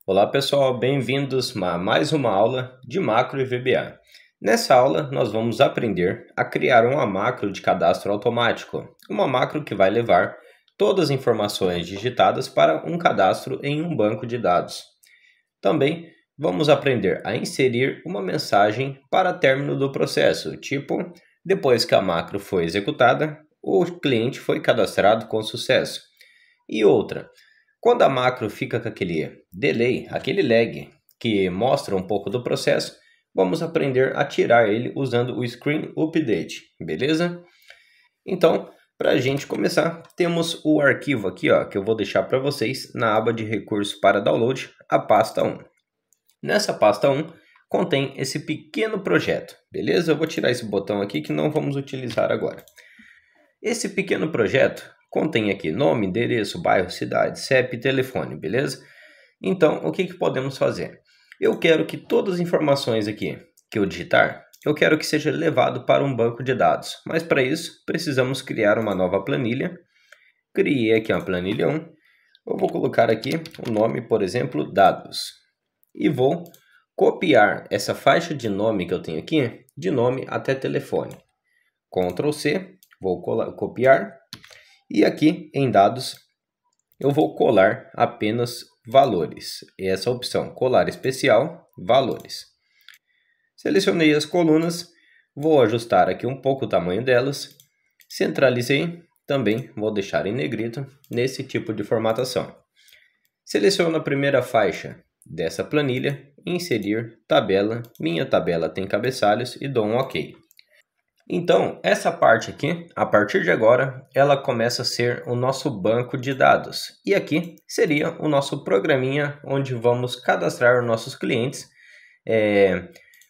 Olá pessoal, bem-vindos a mais uma aula de macro e VBA. Nessa aula nós vamos aprender a criar uma macro de cadastro automático, uma macro que vai levar todas as informações digitadas para um cadastro em um banco de dados. Também vamos aprender a inserir uma mensagem para término do processo, tipo, depois que a macro foi executada, o cliente foi cadastrado com sucesso. E outra, quando a macro fica com aquele delay, aquele lag, que mostra um pouco do processo, vamos aprender a tirar ele usando o Screen Update, beleza? Então, para a gente começar, temos o arquivo aqui, ó, que eu vou deixar para vocês na aba de recursos para download, a pasta 1. Nessa pasta 1, contém esse pequeno projeto, beleza? Eu vou tirar esse botão aqui que não vamos utilizar agora. Esse pequeno projeto contém aqui nome, endereço, bairro, cidade, CEP e telefone, beleza? Então, o que podemos fazer? Eu quero que todas as informações aqui que eu digitar, eu quero que seja levado para um banco de dados. Mas para isso, precisamos criar uma nova planilha. Criei aqui uma planilha 1. Eu vou colocar aqui o nome, por exemplo, dados. E vou copiar essa faixa de nome que eu tenho aqui, de nome até telefone. Ctrl C, vou copiar. E aqui em dados, eu vou colar apenas valores. Essa opção, colar especial, valores. Selecionei as colunas, vou ajustar aqui um pouco o tamanho delas. Centralizei, também vou deixar em negrito, nesse tipo de formatação. Seleciono a primeira faixa dessa planilha, inserir tabela, minha tabela tem cabeçalhos e dou um OK. Então, essa parte aqui, a partir de agora, ela começa a ser o nosso banco de dados. E aqui seria o nosso programinha onde vamos cadastrar os nossos clientes.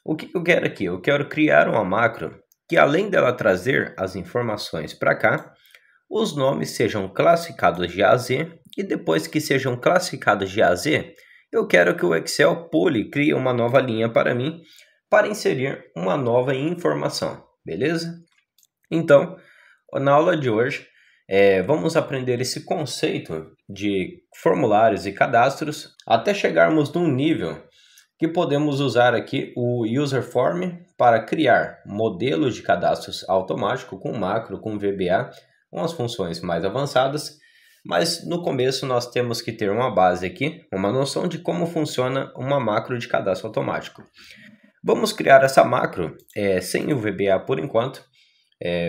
O que eu quero aqui? Eu quero criar uma macro que, além dela trazer as informações para cá, os nomes sejam classificados de A a Z. E depois que sejam classificados de A a Z, eu quero que o Excel pule, crie uma nova linha para mim, para inserir uma nova informação. Beleza? Então, na aula de hoje, vamos aprender esse conceito de formulários e cadastros até chegarmos num nível que podemos usar aqui o User Form para criar modelos de cadastros automático com macro, com VBA, com as funções mais avançadas. Mas no começo nós temos que ter uma base aqui, uma noção de como funciona uma macro de cadastro automático. Vamos criar essa macro sem o VBA por enquanto.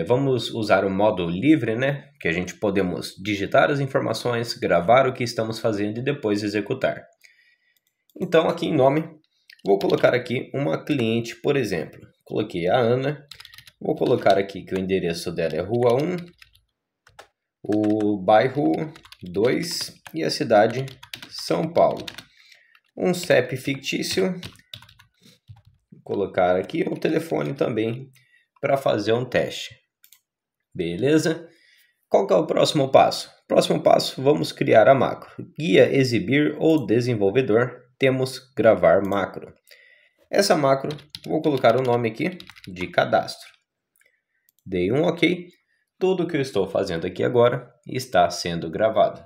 Vamos usar o modo livre, né? Que a gente podemos digitar as informações, gravar o que estamos fazendo e depois executar. Então aqui em nome, vou colocar aqui uma cliente, por exemplo. Coloquei a Ana, vou colocar aqui que o endereço dela é Rua 1, o bairro 2 e a cidade São Paulo. Um CEP fictício. Colocar aqui o telefone também para fazer um teste. Beleza? Qual que é o próximo passo? Próximo passo, vamos criar a macro. Guia, exibir ou desenvolvedor, temos gravar macro. Essa macro, vou colocar o nome aqui de cadastro. Dei um OK. Tudo que eu estou fazendo aqui agora está sendo gravado.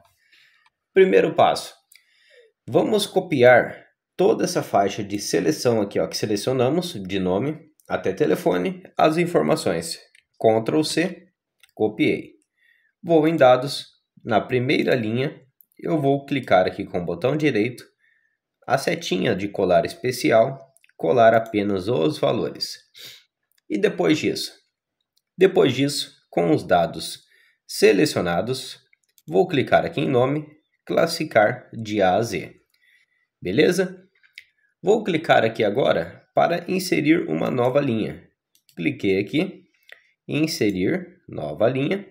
Primeiro passo, vamos copiar toda essa faixa de seleção aqui, ó, que selecionamos de nome até telefone, as informações. Ctrl C, copiei. Vou em dados, na primeira linha, eu vou clicar aqui com o botão direito, a setinha de colar especial, colar apenas os valores. E depois disso, com os dados selecionados, vou clicar aqui em nome, classificar de A a Z. Beleza? Vou clicar aqui agora para inserir uma nova linha. Cliquei aqui, inserir nova linha.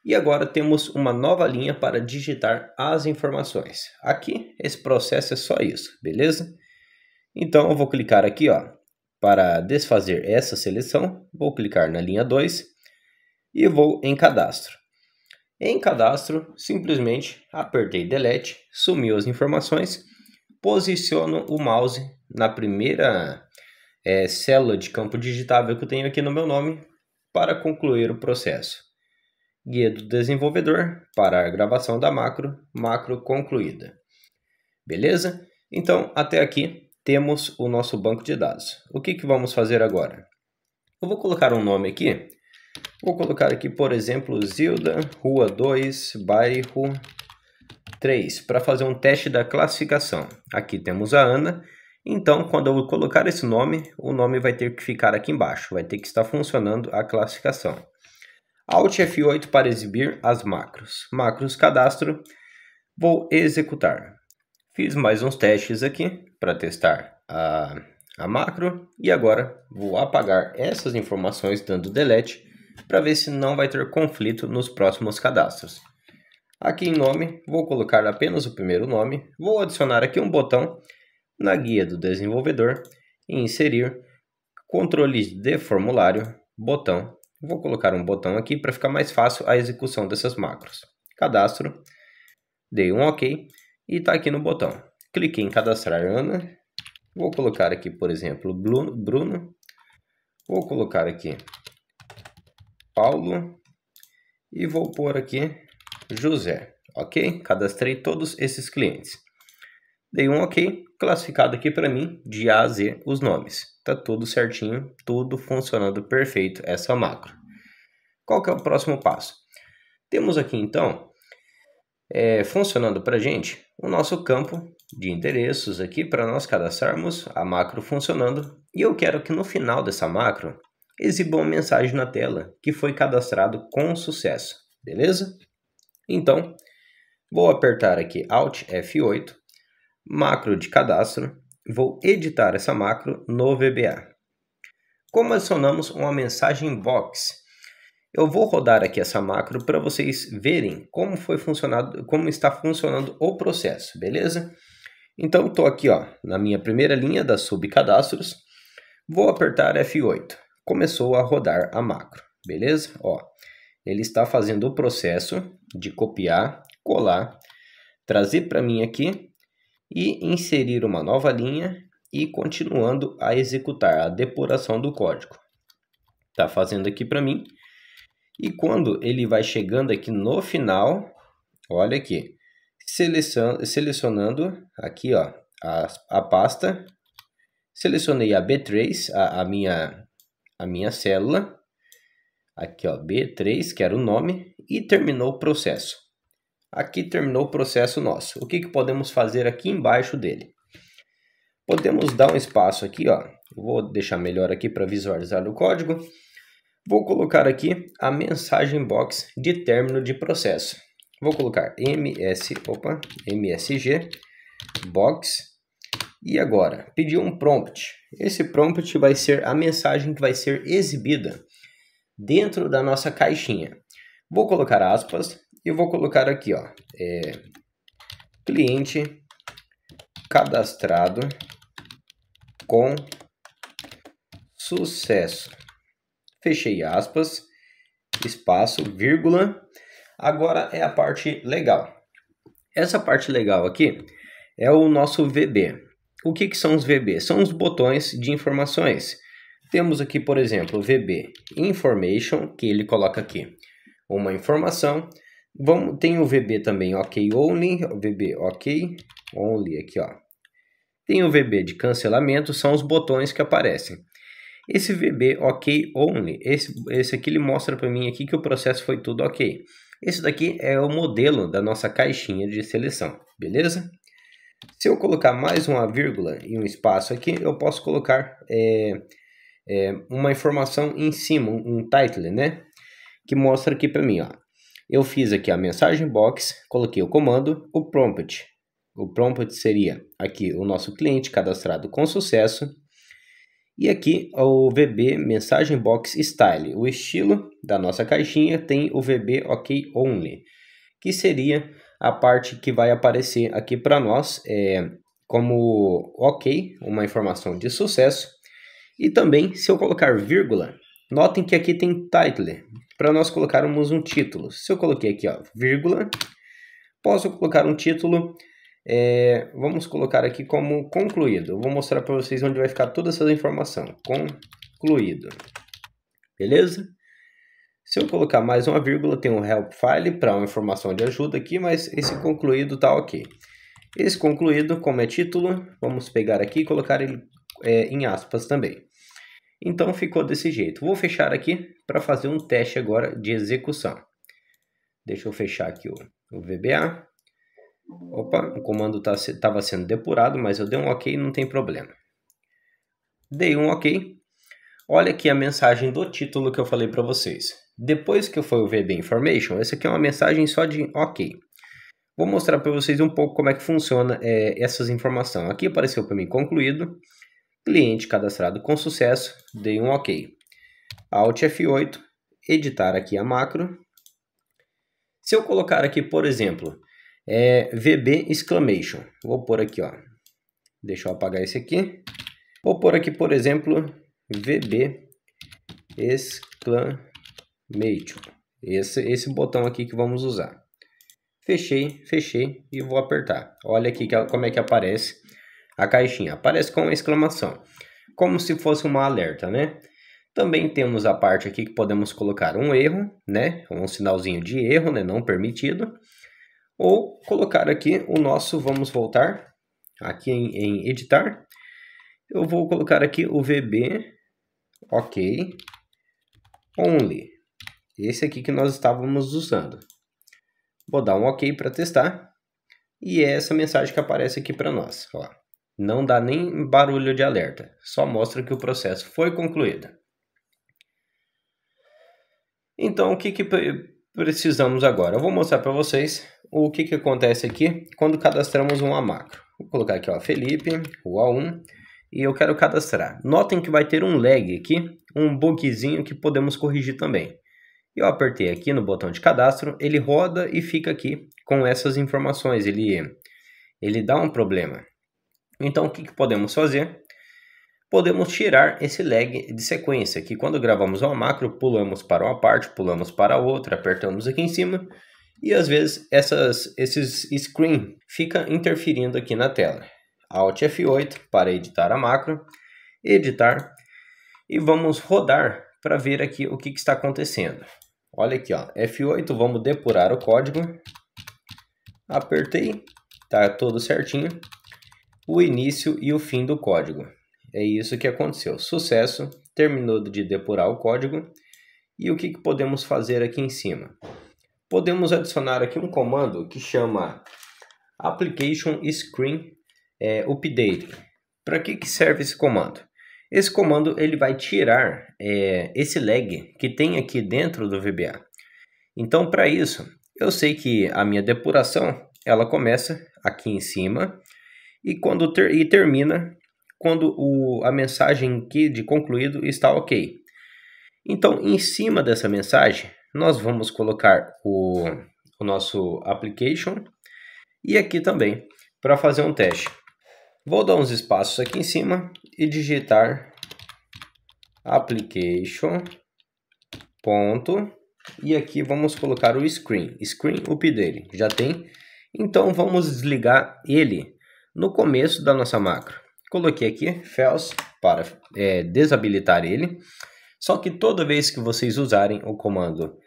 E agora temos uma nova linha para digitar as informações. Aqui, esse processo é só isso, beleza? Então, eu vou clicar aqui, ó, para desfazer essa seleção. Vou clicar na linha 2 e vou em cadastro. Em cadastro, simplesmente apertei Delete, sumiu as informações. Posiciono o mouse na primeira célula de campo digitável que eu tenho aqui no meu nome para concluir o processo. Guia do desenvolvedor, para a gravação da macro, macro concluída. Beleza? Então, até aqui temos o nosso banco de dados. O que vamos fazer agora? Eu vou colocar um nome aqui. Vou colocar aqui, por exemplo, Zilda, Rua 2, Bairro 3, para fazer um teste da classificação. Aqui temos a Ana. Então, quando eu colocar esse nome, o nome vai ter que ficar aqui embaixo. Vai ter que estar funcionando a classificação. Alt F8 para exibir as macros. Macros cadastro. Vou executar. Fiz mais uns testes aqui para testar a macro. E agora vou apagar essas informações dando delete para ver se não vai ter conflito nos próximos cadastros. Aqui em nome, vou colocar apenas o primeiro nome. Vou adicionar aqui um botão na guia do desenvolvedor e inserir controles de formulário, botão. Vou colocar um botão aqui para ficar mais fácil a execução dessas macros. Cadastro, dei um OK e está aqui no botão. Cliquei em cadastrar Ana. Vou colocar aqui, por exemplo, Bruno. Vou colocar aqui Paulo e vou pôr aqui José. Ok? Cadastrei todos esses clientes. Dei um OK, classificado aqui para mim de A a Z os nomes. Tá tudo certinho, tudo funcionando perfeito essa macro. Qual que é o próximo passo? Temos aqui então, funcionando para a gente, o nosso campo de endereços aqui para nós cadastrarmos a macro funcionando. E eu quero que no final dessa macro exiba uma mensagem na tela que foi cadastrado com sucesso, beleza? Então, vou apertar aqui Alt F8, macro de cadastro, vou editar essa macro no VBA. Como adicionamos uma mensagem box? Eu vou rodar aqui essa macro para vocês verem como está funcionando o processo, beleza? Então, estou aqui na minha primeira linha das subcadastros, vou apertar F8. Começou a rodar a macro, beleza? Ele está fazendo o processo de copiar, colar, trazer para mim aqui e inserir uma nova linha e continuando a executar a depuração do código. Está fazendo aqui para mim. E quando ele vai chegando aqui no final, olha aqui, selecionando aqui a pasta, selecionei a B3, a minha célula, aqui B3, que era o nome, e terminou o processo. Aqui terminou o processo nosso. O que podemos fazer aqui embaixo dele? Podemos dar um espaço aqui, vou deixar melhor aqui para visualizar o código. Vou colocar aqui a mensagem box de término de processo. Vou colocar MSG box e agora pedir um prompt. Esse prompt vai ser a mensagem que vai ser exibida dentro da nossa caixinha. Vou colocar aspas e vou colocar aqui, cliente cadastrado com sucesso. Fechei aspas, espaço, vírgula. Agora é a parte legal. Essa parte legal aqui é o nosso VB. O que são os VB? São os botões de informações. Temos aqui, por exemplo, o VB Information, que ele coloca aqui uma informação. Tem o VB também OK Only, o VB OK Only aqui, Tem o VB de cancelamento, são os botões que aparecem. Esse VB OK Only, esse aqui ele mostra para mim aqui que o processo foi tudo ok. Esse daqui é o modelo da nossa caixinha de seleção, beleza? Se eu colocar mais uma vírgula e um espaço aqui, eu posso colocar uma informação em cima, um title, né? Que mostra aqui para mim, Eu fiz aqui a mensagem box, coloquei o comando, o prompt. O prompt seria aqui o nosso cliente cadastrado com sucesso. E aqui o VB mensagem box style. O estilo da nossa caixinha tem o VB OK Only, que seria a parte que vai aparecer aqui para nós como OK, uma informação de sucesso. E também, se eu colocar vírgula, notem que aqui tem title, para nós colocarmos um título. Se eu coloquei aqui, vírgula, posso colocar um título, vamos colocar aqui como concluído. Eu vou mostrar para vocês onde vai ficar toda essa informação. Concluído. Beleza? Se eu colocar mais uma vírgula, tem um help file para uma informação de ajuda aqui, mas esse concluído tá ok. Esse concluído, como é título, vamos pegar aqui e colocar ele em aspas também. Então ficou desse jeito. Vou fechar aqui para fazer um teste agora de execução. Deixa eu fechar aqui o VBA. Opa, o comando estava sendo depurado, mas eu dei um OK, não tem problema. Dei um OK. Olha aqui a mensagem do título que eu falei para vocês. Depois que foi o VB Information, essa aqui é uma mensagem só de OK. Vou mostrar para vocês um pouco como é que funciona essas informações. Aqui apareceu para mim concluído, cliente cadastrado com sucesso, dei um OK. Alt F8, editar aqui a macro. Se eu colocar aqui, por exemplo, VB exclamation, vou pôr aqui, ó. Deixa eu apagar esse aqui. Vou pôr aqui, por exemplo, VB exclamation. Esse botão aqui que vamos usar. Fechei e vou apertar. Olha aqui como é que aparece a caixinha. Aparece com uma exclamação, como se fosse uma alerta, né? Também temos a parte aqui que podemos colocar um erro, né? Um sinalzinho de erro, né? Não permitido. Ou colocar aqui o nosso, vamos voltar aqui em editar. Eu vou colocar aqui o VB OK only. Esse aqui que nós estávamos usando. Vou dar um OK para testar. E é essa mensagem que aparece aqui para nós. Ó. Não dá nem barulho de alerta. Só mostra que o processo foi concluído. Então, o que precisamos agora? Eu vou mostrar para vocês o que acontece aqui quando cadastramos uma macro. Vou colocar aqui, ó, Felipe, Rua 1, e eu quero cadastrar. Notem que vai ter um lag aqui, um bugzinho que podemos corrigir também. Eu apertei aqui no botão de cadastro, ele roda e fica aqui com essas informações, ele dá um problema. Então, o que podemos fazer? Podemos tirar esse lag de sequência, que quando gravamos uma macro, pulamos para uma parte, pulamos para outra, apertamos aqui em cima, e às vezes esses screen fica interferindo aqui na tela. Alt F8 para editar a macro, editar, e vamos rodar para ver aqui o que está acontecendo. Olha aqui, ó, F8, vamos depurar o código, apertei, tá tudo certinho, o início e o fim do código. É isso que aconteceu. Sucesso, terminou de depurar o código. E o que podemos fazer aqui em cima? Podemos adicionar aqui um comando que chama Application Screen Update. Para que serve esse comando? Esse comando ele vai tirar esse lag que tem aqui dentro do VBA. Então, para isso, eu sei que a minha depuração ela começa aqui em cima e termina quando a mensagem aqui de concluído está OK. Então, em cima dessa mensagem, nós vamos colocar o nosso application e aqui também para fazer um teste. Vou dar uns espaços aqui em cima e digitar application ponto e aqui vamos colocar o screen update. Já tem? Então, vamos desligar ele no começo da nossa macro. Coloquei aqui false para desabilitar ele. Só que toda vez que vocês usarem o comando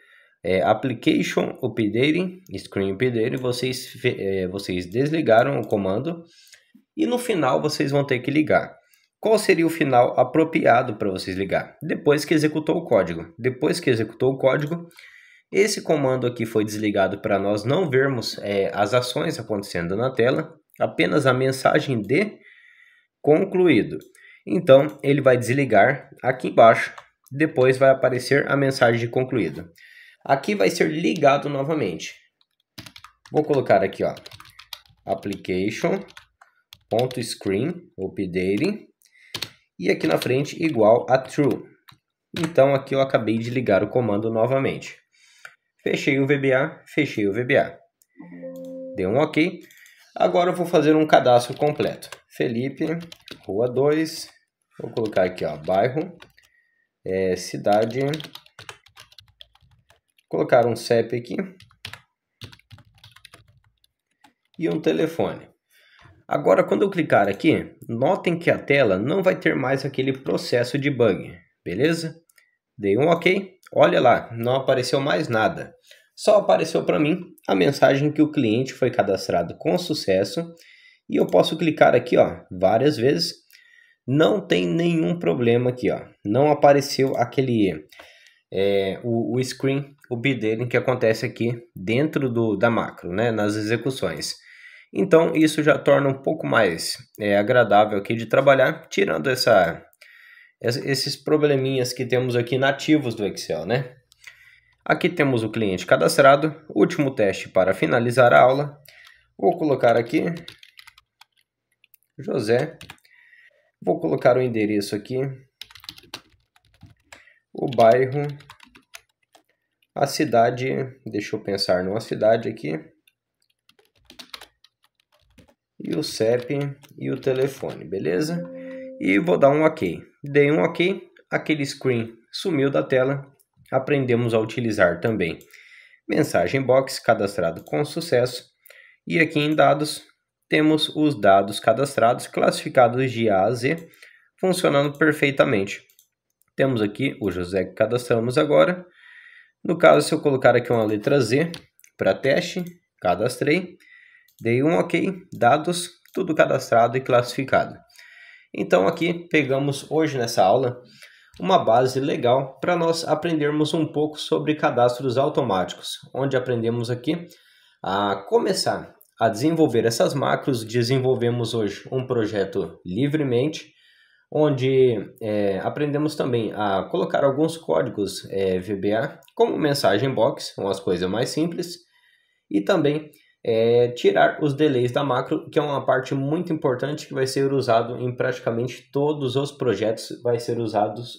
application updating, screen updating, vocês desligaram o comando e no final vocês vão ter que ligar. Qual seria o final apropriado para vocês ligar? Depois que executou o código. Depois que executou o código, esse comando aqui foi desligado para nós não vermos as ações acontecendo na tela, apenas a mensagem de concluído. Então, ele vai desligar aqui embaixo, depois vai aparecer a mensagem de concluído. Aqui vai ser ligado novamente. Vou colocar aqui, ó, application.screen updating e aqui na frente igual a true. Então, aqui eu acabei de ligar o comando novamente. Fechei o VBA. Deu um OK. Agora eu vou fazer um cadastro completo. Felipe, Rua 2, vou colocar aqui, ó, bairro, cidade, colocar um CEP aqui e um telefone. Agora, quando eu clicar aqui, notem que a tela não vai ter mais aquele processo de bug, beleza? Dei um OK, olha lá, não apareceu mais nada. Só apareceu para mim a mensagem que o cliente foi cadastrado com sucesso E eu posso clicar aqui, ó, várias vezes. Não tem nenhum problema aqui, ó. Não apareceu aquele o screen, o bideiling que acontece aqui dentro da macro, né, nas execuções. Então isso já torna um pouco mais agradável aqui de trabalhar, tirando esses probleminhas que temos aqui nativos do Excel, né? Aqui temos o cliente cadastrado, último teste para finalizar a aula. Vou colocar aqui José, vou colocar o endereço aqui, o bairro, a cidade, deixa eu pensar numa cidade aqui, e o CEP e o telefone, beleza? E vou dar um OK. Dei um OK, aquele screen sumiu da tela, aprendemos a utilizar também mensagem box cadastrado com sucesso, e aqui em dados temos os dados cadastrados classificados de A a Z, funcionando perfeitamente. Temos aqui o José que cadastramos agora. No caso, se eu colocar aqui uma letra Z para teste, cadastrei, dei um OK, dados, tudo cadastrado e classificado. Então aqui pegamos hoje nessa aula uma base legal para nós aprendermos um pouco sobre cadastros automáticos, onde aprendemos aqui a começar a desenvolver essas macros. Desenvolvemos hoje um projeto livremente, onde aprendemos também a colocar alguns códigos VBA, como mensagem box, umas coisas mais simples, e também tirar os delays da macro, que é uma parte muito importante que vai ser usado em praticamente todos os projetos, vai ser usados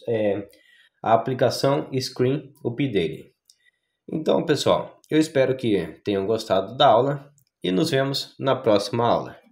a aplicação Screen Updating. Então, pessoal, eu espero que tenham gostado da aula e nos vemos na próxima aula.